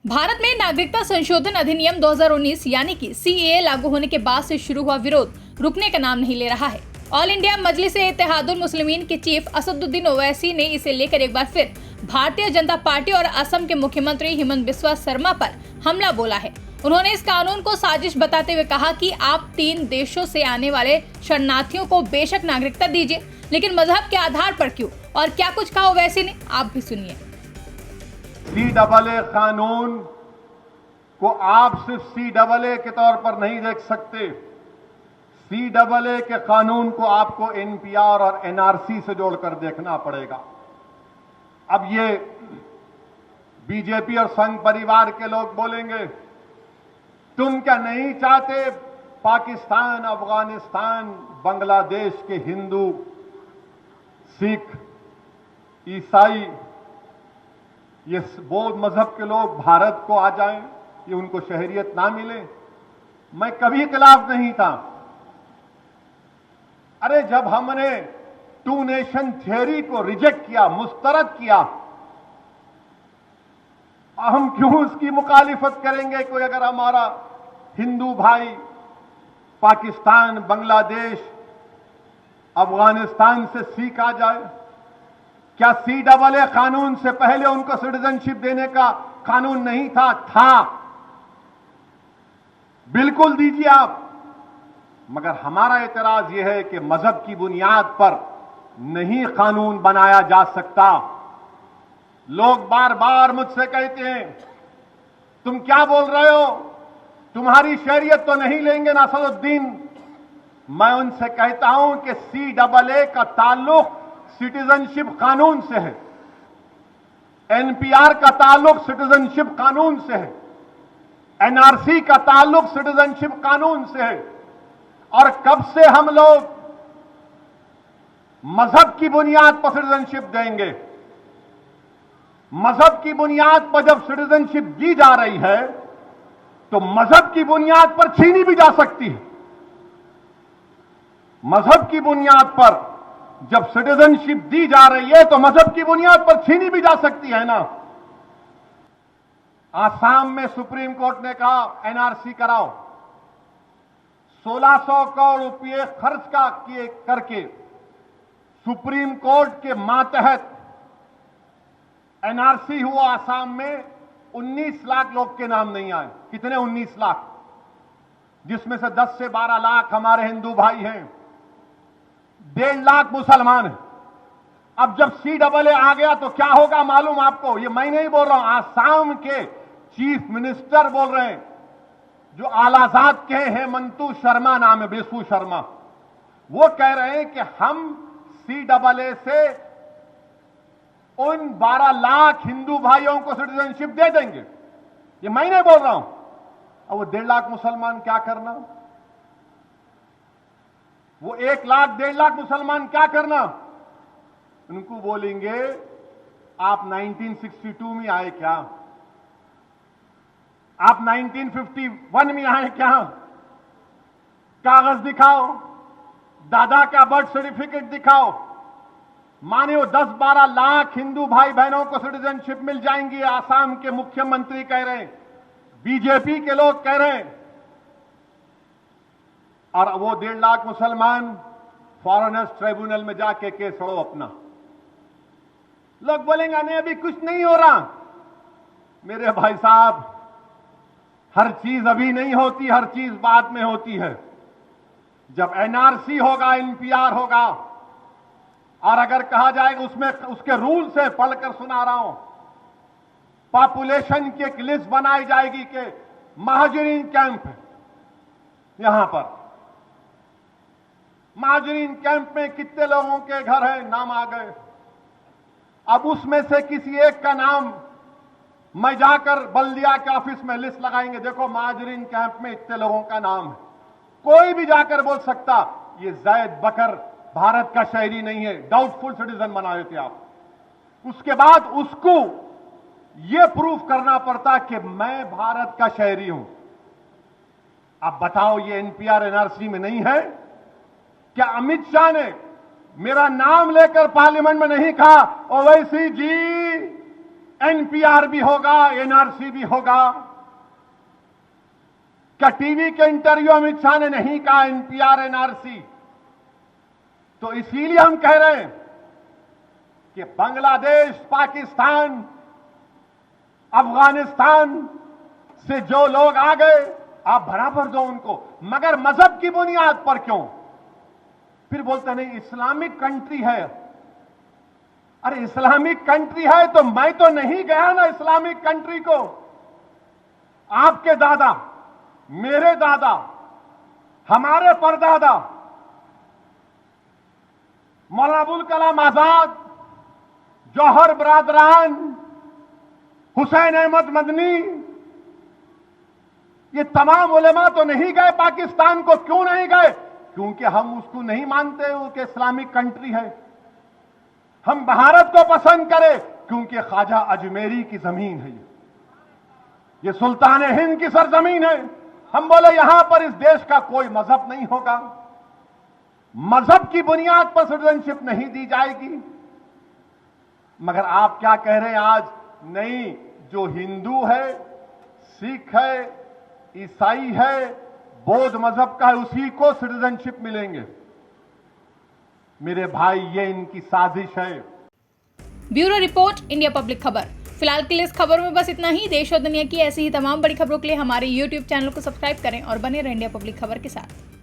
भारत में नागरिकता संशोधन अधिनियम 2019 यानी कि सीएए लागू होने के बाद से शुरू हुआ विरोध रुकने का नाम नहीं ले रहा है। ऑल इंडिया मजलिस-ए-इत्तेहादुल मुस्लिमीन के चीफ असदुद्दीन ओवैसी ने इसे लेकर एक बार फिर भारतीय जनता पार्टी और असम के मुख्यमंत्री हिमंत बिस्वा शर्मा पर हमला बोला है। उन्होंने इस कानून को साजिश बताते हुए कहा कि आप 3 देशों से आने वाले शरणार्थियों को बेशक नागरिकता दीजिए, लेकिन मजहब के आधार पर क्यों और क्या कुछ कहा ओवैसी ने, आप भी सुनिए। सीएए कानून को आप सिर्फ सीएए के तौर पर नहीं देख सकते। सीएए के कानून को आपको एनपीआर और एनआरसी से जोड़कर देखना पड़ेगा। अब ये बीजेपी और संघ परिवार के लोग बोलेंगे, तुम क्या नहीं चाहते पाकिस्तान, अफगानिस्तान, बांग्लादेश के हिंदू, सिख, ईसाई, ये बौद्ध मजहब के लोग भारत को आ जाएं, ये उनको शहरियत ना मिले? मैं कभी खिलाफ नहीं था। अरे जब हमने 2 नेशन थ्योरी को रिजेक्ट किया, मुस्तरद किया, हम क्यों उसकी मुखालिफत करेंगे? कोई अगर हमारा हिंदू भाई पाकिस्तान, बांग्लादेश, अफगानिस्तान से सीख आ जाए, क्या सीएए कानून से पहले उनको सिटीजनशिप देने का कानून नहीं था? था, बिल्कुल दीजिए आप। मगर हमारा एतराज यह है कि मजहब की बुनियाद पर नहीं कानून बनाया जा सकता। लोग बार बार मुझसे कहते हैं, तुम क्या बोल रहे हो, तुम्हारी शरीयत तो नहीं लेंगे नसरुद्दीन। मैं उनसे कहता हूं कि सीएए का ताल्लुक सिटीजनशिप कानून से है, एनपीआर का ताल्लुक सिटीजनशिप कानून से है, एनआरसी का ताल्लुक सिटीजनशिप कानून से है। और कब से हम लोग मजहब की बुनियाद पर सिटीजनशिप देंगे? मजहब की बुनियाद पर जब सिटीजनशिप दी जा रही है तो मजहब की बुनियाद पर छीनी भी जा सकती है। मजहब की बुनियाद पर जब सिटीजनशिप दी जा रही है तो मजहब की बुनियाद पर छीनी भी जा सकती है ना। आसाम में सुप्रीम कोर्ट ने कहा एनआरसी कराओ। 1600 करोड़ रुपए खर्च करके सुप्रीम कोर्ट के मातहत एनआरसी हुआ। आसाम में 19 लाख लोग के नाम नहीं आए। कितने? 19 लाख, जिसमें से 10 से 12 लाख हमारे हिंदू भाई हैं, 1.5 लाख मुसलमान हैं। अब जब सीएए आ गया तो क्या होगा मालूम आपको? ये मैं नहीं बोल रहा हूं, आसाम के चीफ मिनिस्टर बोल रहे हैं, जो आलाजाद के हेमंतु शर्मा नाम है, बेसु शर्मा। वो कह रहे हैं कि हम सीएए से उन 12 लाख हिंदू भाइयों को सिटीजनशिप दे देंगे। ये मैं नहीं बोल रहा हूं। अब वो 1.5 लाख मुसलमान क्या करना? वो 1 लाख 1.5 लाख मुसलमान क्या करना? उनको बोलेंगे आप 1962 में आए क्या? आप 1951 में आए क्या? कागज दिखाओ, दादा का बर्थ सर्टिफिकेट दिखाओ। माने वो 10-12 लाख हिंदू भाई बहनों को सिटीजनशिप मिल जाएंगी। आसाम के मुख्यमंत्री कह रहे हैं, बीजेपी के लोग कह रहे हैं। और वो 1.5 लाख मुसलमान फॉरेनर्स ट्रिब्यूनल में जाके केस लड़ो अपना। लोग बोलेंगे नहीं अभी कुछ नहीं हो रहा। मेरे भाई साहब, हर चीज अभी नहीं होती, हर चीज बाद में होती है। जब एनआरसी होगा, एनपीआर होगा, और अगर कहा जाएगा उसमें उसके रूल से पढ़कर सुना रहा हूं, पॉपुलेशन की एक लिस्ट बनाई जाएगी कि महाजरीन कैंप है, यहां पर महाजरीन कैंप में कितने लोगों के घर हैं, नाम आ गए। अब उसमें से किसी एक का नाम मैं जाकर बल्दिया के ऑफिस में लिस्ट लगाएंगे, देखो महाजरीन कैंप में इतने लोगों का नाम है। कोई भी जाकर बोल सकता ये जैद बकर भारत का शहरी नहीं है, डाउटफुल सिटीजन बना देते आप। उसके बाद उसको यह प्रूफ करना पड़ता कि मैं भारत का शहरी हूं। अब बताओ, ये एनपीआर एनआरसी में नहीं है क्या? अमित शाह ने मेरा नाम लेकर पार्लियामेंट में नहीं कहा ओवैसी जी एनपीआर भी होगा, एनआरसी भी होगा। क्या टीवी के इंटरव्यू अमित शाह ने नहीं कहा एनपीआर एनआरसी? तो इसीलिए हम कह रहे हैं कि बांग्लादेश, पाकिस्तान, अफगानिस्तान से जो लोग आ गए, आप बराबर दो उनको, मगर मजहब की बुनियाद पर क्यों? फिर बोलते नहीं इस्लामिक कंट्री है। अरे इस्लामिक कंट्री है तो मैं तो नहीं गया ना इस्लामिक कंट्री को। आपके दादा, मेरे दादा, हमारे परदादा मौलाना अबुल कलाम आजाद, जौहर बरादरान, हुसैन अहमद मदनी, ये तमाम उलेमा तो नहीं गए पाकिस्तान को। क्यों नहीं गए? क्योंकि हम उसको नहीं मानते वो कि इस्लामिक कंट्री है। हम भारत को पसंद करें क्योंकि ख्वाजा अजमेरी की जमीन है, ये सुल्तान हिंद की सरजमीन है। हम बोले यहां पर इस देश का कोई मजहब नहीं होगा, मजहब की बुनियाद पर सिटीजनशिप नहीं दी जाएगी। मगर आप क्या कह रहे हैं आज? नहीं, जो हिंदू है, सिख है, ईसाई है, बौद्ध मजहब का है, उसी को सिटीजनशिप मिलेंगे। मेरे भाई, ये इनकी साजिश है। ब्यूरो रिपोर्ट, इंडिया पब्लिक खबर। फिलहाल के लिए इस खबर में बस इतना ही। देश और दुनिया की ऐसी ही तमाम बड़ी खबरों के लिए हमारे YouTube चैनल को सब्सक्राइब करें और बने रहें इंडिया पब्लिक खबर के साथ।